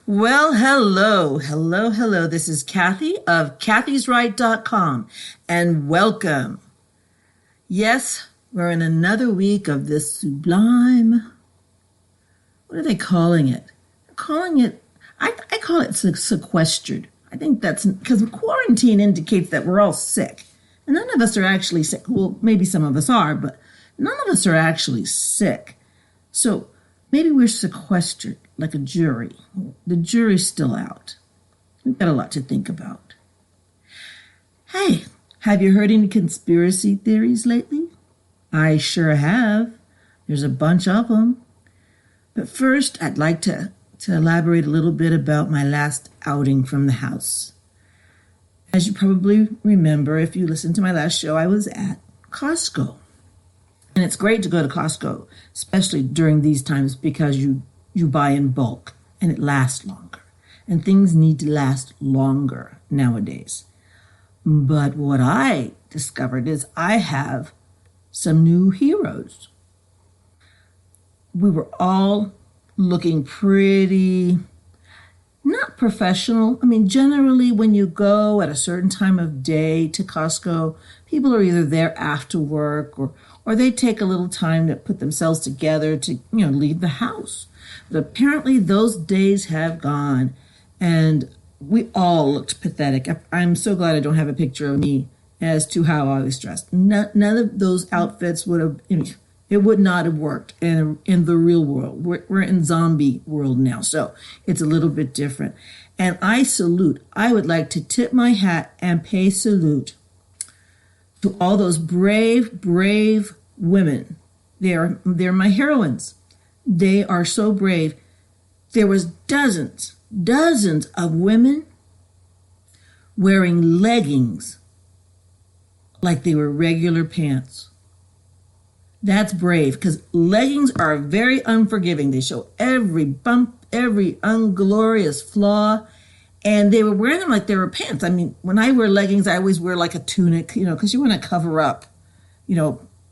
Well, hello. This is Kathy of kathysright.com, and welcome. Yes, we're in another week of this sublime, what are they calling it? I call it sequestered. I think that's because quarantine indicates that we're all sick. And none of us are actually sick. Well, maybe some of us are, but none of us are actually sick. So maybe we're sequestered like a jury. The jury's still out. We've got a lot to think about. Hey, have you heard any conspiracy theories lately? I sure have. There's a bunch of them. But first, I'd like to elaborate a little bit about my last outing from the house. As you probably remember, if you listened to my last show, I was at Costco. And it's great to go to Costco, especially during these times because you buy in bulk and it lasts longer. And things need to last longer nowadays. But what I discovered is I have some new heroes. We were all looking pretty, not professional. I mean, generally when you go at a certain time of day to Costco, people are either there after work or they take a little time to put themselves together to, leave the house. But apparently those days have gone, and we all looked pathetic. I'm so glad I don't have a picture of me as to how I was dressed. None of those outfits would have, it would not have worked in the real world. We're in zombie world now, so it's a little bit different. And I would like to tip my hat and pay salute to all those brave women. They're my heroines. They are so brave. There was dozens of women wearing leggings like they were regular pants. That's brave, because leggings are very unforgiving. They show every bump, every unglorious flaw, and they were wearing them like they were pants. I mean, when I wear leggings, I always wear like a tunic, because you want to cover up,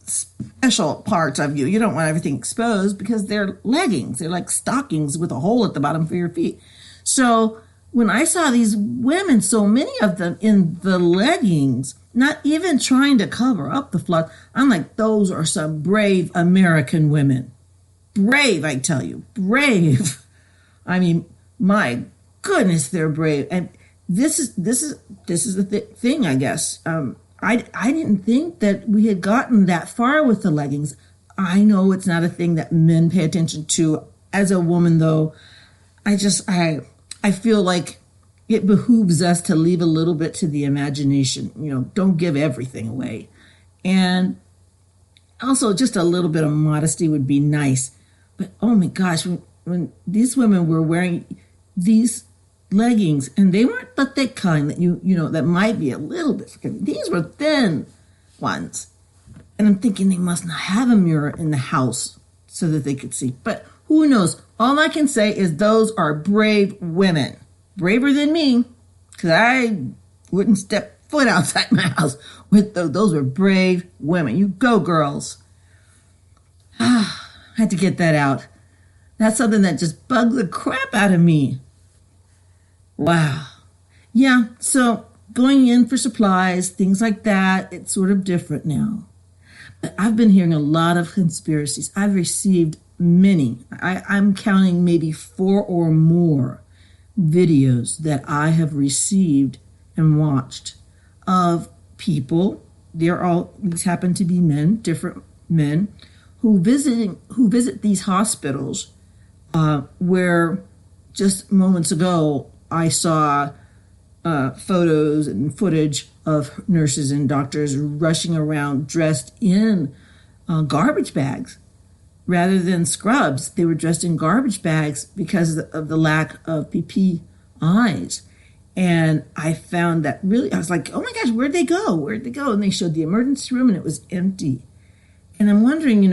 special parts of you. You don't want everything exposed because they're leggings. They're like stockings with a hole at the bottom for your feet. So when I saw these women, so many of them in the leggings, not even trying to cover up the flaws, I'm like, those are some brave American women. Brave, I tell you, brave. I mean, my goodness, they're brave. And this is the thing, I guess. I didn't think that we had gotten that far with the leggings. I know it's not a thing that men pay attention to. As a woman, though, I feel like it behooves us to leave a little bit to the imagination. Don't give everything away. And also just a little bit of modesty would be nice. But oh my gosh, when these women were wearing these leggings, and they weren't the thick kind that that might be a little bit forgiving. These were thin ones. And I'm thinking they must not have a mirror in the house so that they could see. But who knows? All I can say is those are brave women. Braver than me, because I wouldn't step foot outside my house with those. Those were brave women. You go, girls. I had to get that out. That's something that just bugged the crap out of me. Wow. Yeah, so going in for supplies, things like that, it's sort of different now. But I've been hearing a lot of conspiracies. I've received many. I'm counting maybe 4 or more videos that I have received and watched of people. These happen to be men, different men, who visit these hospitals where just moments ago I saw photos and footage of nurses and doctors rushing around dressed in garbage bags. Rather than scrubs, they were dressed in garbage bags because of the lack of PPIs. And I found that I was like, oh my gosh, where'd they go? And they showed the emergency room and it was empty. And I'm wondering,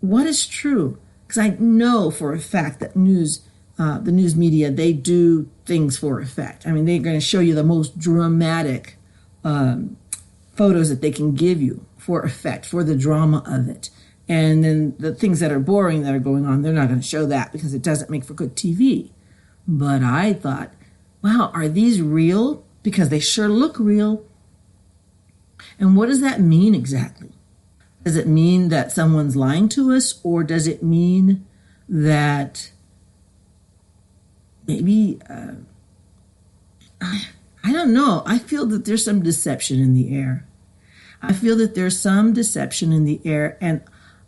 what is true? Because I know for a fact that the news media, they do things for effect. I mean, they're going to show you the most dramatic photos that they can give you for effect, for the drama of it. And then the things that are boring that are going on, they're not going to show that because it doesn't make for good TV. But I thought, wow, are these real? Because they sure look real. And what does that mean exactly? Does it mean that someone's lying to us, or does it mean that maybe, I don't know. I feel that there's some deception in the air. I feel that there's some deception in the air, and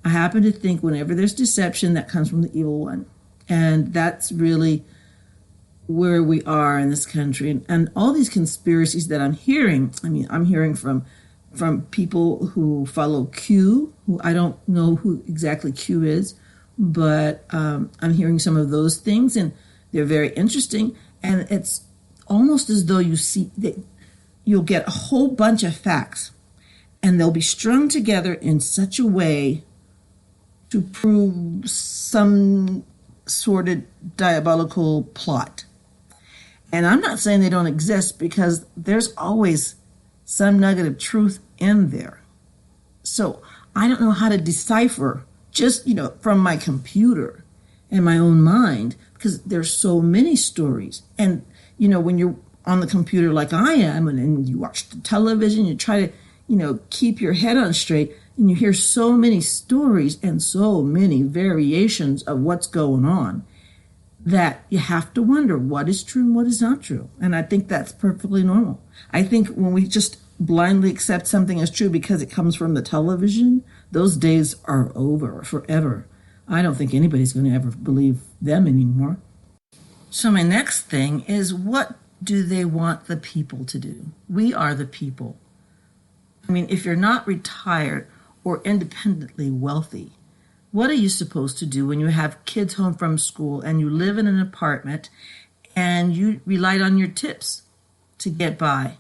I happen to think whenever there's deception, that comes from the evil one. And that's really where we are in this country. And all these conspiracies that I'm hearing, I'm hearing from people who follow Q, who I don't know who exactly Q is, but I'm hearing some of those things, and they're very interesting. And it's almost as though you see that you'll get a whole bunch of facts, and they'll be strung together in such a way to prove some sort of diabolical plot. And I'm not saying they don't exist, because there's always some nugget of truth in there. So I don't know how to decipher just, from my computer and my own mind, because there's so many stories. And, when you're on the computer like I am, and you watch the television, you try to, keep your head on straight, and you hear so many stories and so many variations of what's going on, that you have to wonder what is true and what is not true. And I think that's perfectly normal. I think when we just blindly accept something as true because it comes from the television, those days are over forever. I don't think anybody's going to ever believe them anymore. So my next thing is, what do they want the people to do? We are the people. If you're not retired or independently wealthy, what are you supposed to do when you have kids home from school and you live in an apartment and you relied on your tips to get by?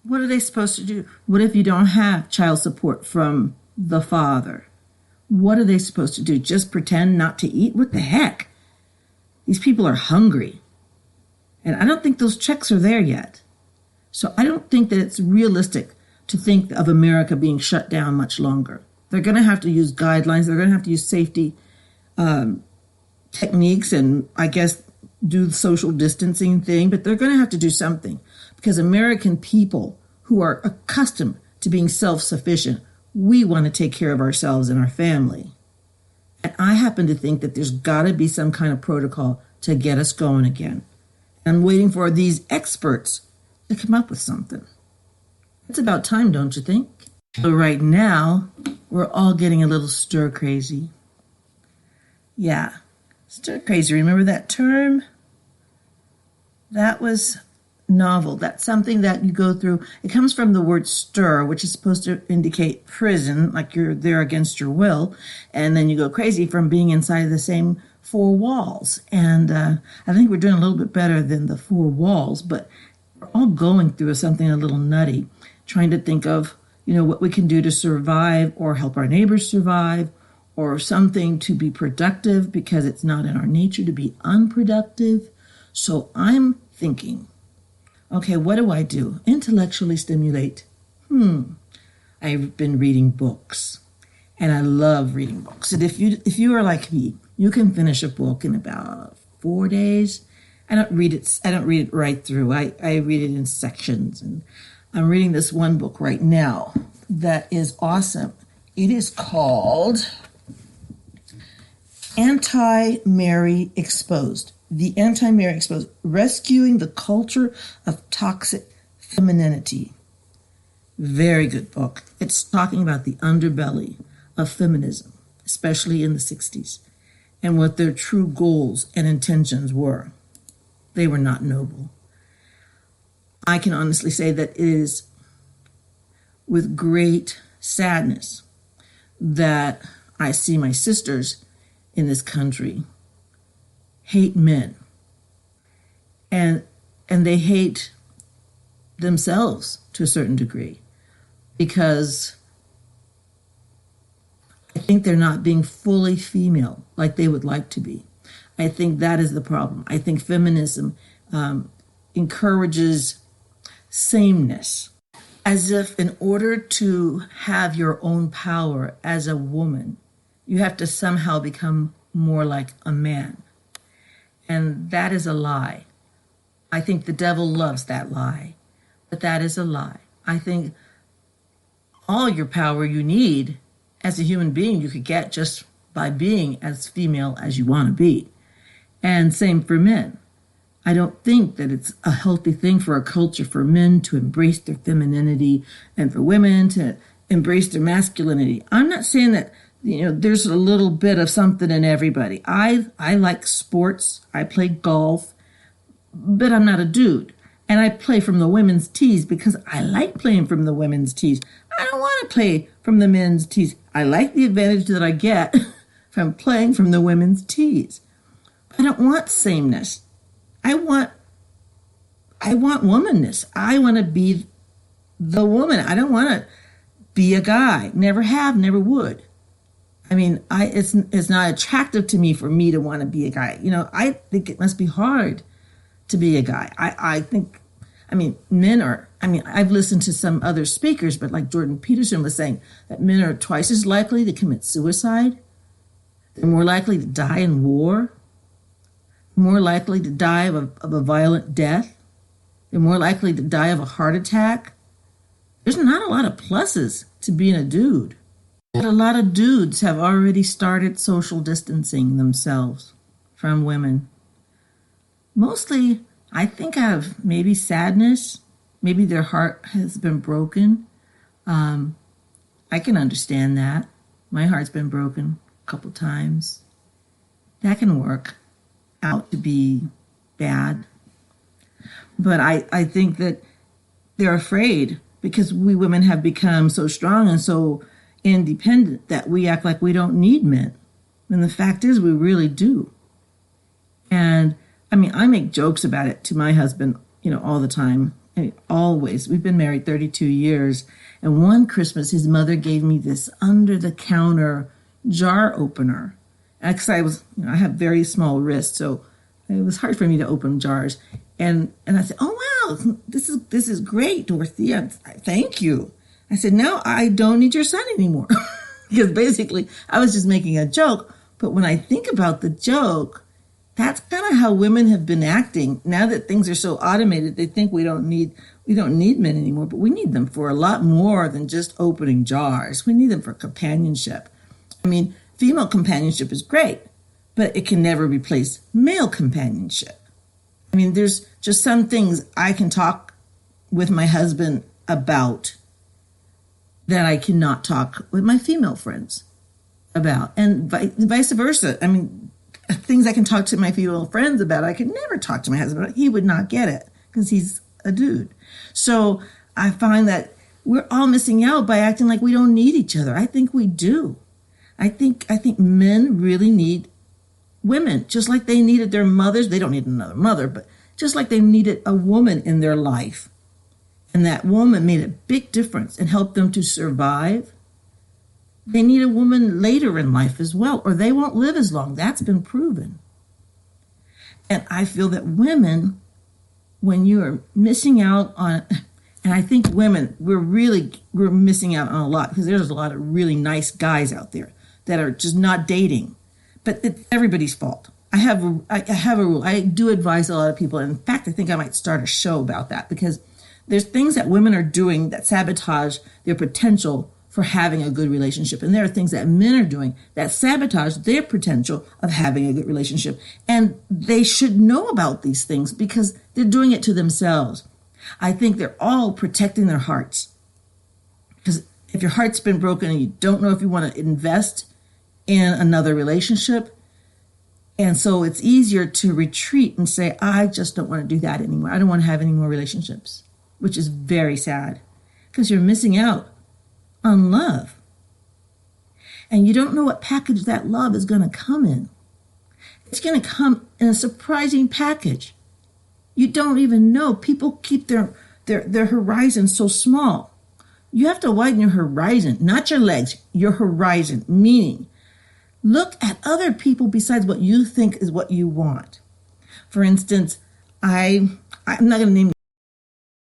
What are they supposed to do? What if you don't have child support from the father? What are they supposed to do? Just pretend not to eat? What the heck? These people are hungry. And I don't think those checks are there yet. So I don't think that it's realistic to think of America being shut down much longer. They're going to have to use guidelines. They're going to have to use safety techniques, and I guess do the social distancing thing. But they're going to have to do something, because American people who are accustomed to being self-sufficient, we want to take care of ourselves and our family. And I happen to think that there's got to be some kind of protocol to get us going again. And I'm waiting for these experts to come up with something. It's about time, don't you think? So right now, we're all getting a little stir crazy. Yeah, stir crazy. Remember that term? That was novel. That's something that you go through. It comes from the word stir, which is supposed to indicate prison, like you're there against your will. And then you go crazy from being inside the same four walls. And I think we're doing a little bit better than the four walls, but we're all going through something a little nutty, trying to think of what we can do to survive or help our neighbors survive, or something to be productive, because it's not in our nature to be unproductive. So I'm thinking, okay, what do I do? Intellectually stimulate. I've been reading books, and I love reading books. And if you are like me, you can finish a book in about 4 days. I don't read it right through. I read it in sections, and I'm reading this one book right now that is awesome. It is called Anti-Mary Exposed. The Anti-Mary Exposed, Rescuing the Culture of Toxic Femininity. Very good book. It's talking about the underbelly of feminism, especially in the 60s, and what their true goals and intentions were. They were not noble. I can honestly say that it is with great sadness that I see my sisters in this country hate men, and they hate themselves to a certain degree, because I think they're not being fully female like they would like to be. I think that is the problem. I think feminism encourages sameness, as if in order to have your own power as a woman, you have to somehow become more like a man. And that is a lie. I think the devil loves that lie, but that is a lie. I think all your power you need as a human being you could get just by being as female as you want to be. And same for men. I don't think that it's a healthy thing for a culture for men to embrace their femininity and for women to embrace their masculinity. I'm not saying that, there's a little bit of something in everybody. I like sports. I play golf, but I'm not a dude. And I play from the women's tees because I like playing from the women's tees. I don't want to play from the men's tees. I like the advantage that I get from playing from the women's tees. I don't want sameness. I want womanness. I want to be the woman. I don't want to be a guy. Never have, never would. I mean, it's not attractive to me for me to want to be a guy. I think it must be hard to be a guy. I've listened to some other speakers, but like Jordan Peterson was saying, that men are twice as likely to commit suicide. They're more likely to die in war. More likely to die of a violent death. They're more likely to die of a heart attack. There's not a lot of pluses to being a dude. But a lot of dudes have already started social distancing themselves from women. Mostly, I think out of maybe sadness. Maybe their heart has been broken. I can understand that. My heart's been broken a couple times. That can work out to be bad. But I think that they're afraid because we women have become so strong and so independent that we act like we don't need men. And the fact is we really do. And I make jokes about it to my husband, all the time. Always. We've been married 32 years. And one Christmas, his mother gave me this under-the-counter jar opener. Because I have very small wrists, so it was hard for me to open jars. And I said, "Oh wow, this is great, Dorothea. Thank you." I said, "No, I don't need your son anymore," because basically I was just making a joke. But when I think about the joke, that's kind of how women have been acting now that things are so automated. They think we don't need men anymore, but we need them for a lot more than just opening jars. We need them for companionship. Female companionship is great, but it can never replace male companionship. There's just some things I can talk with my husband about that I cannot talk with my female friends about, and vice versa. Things I can talk to my female friends about, I could never talk to my husband about. He would not get it because he's a dude. So I find that we're all missing out by acting like we don't need each other. I think we do. I think men really need women, just like they needed their mothers. They don't need another mother, but just like they needed a woman in their life. And that woman made a big difference and helped them to survive. They need a woman later in life as well, or they won't live as long. That's been proven. And I feel that women, when you are missing out on, and I think women, we're missing out on a lot because there's a lot of really nice guys out there that are just not dating. But it's everybody's fault. I have a rule. I do advise a lot of people. In fact, I think I might start a show about that because there's things that women are doing that sabotage their potential for having a good relationship. And there are things that men are doing that sabotage their potential of having a good relationship. And they should know about these things because they're doing it to themselves. I think they're all protecting their hearts. Because if your heart's been broken and you don't know if you want to invest in another relationship, and so it's easier to retreat and say, I just don't want to do that anymore. I don't want to have any more relationships, which is very sad because you're missing out on love. And you don't know what package that love is going to come in. It's going to come in a surprising package. You don't even know. People keep their horizon so small. You have to widen your horizon, not your legs, your horizon, meaning look at other people besides what you think is what you want. For instance, I'm not going to name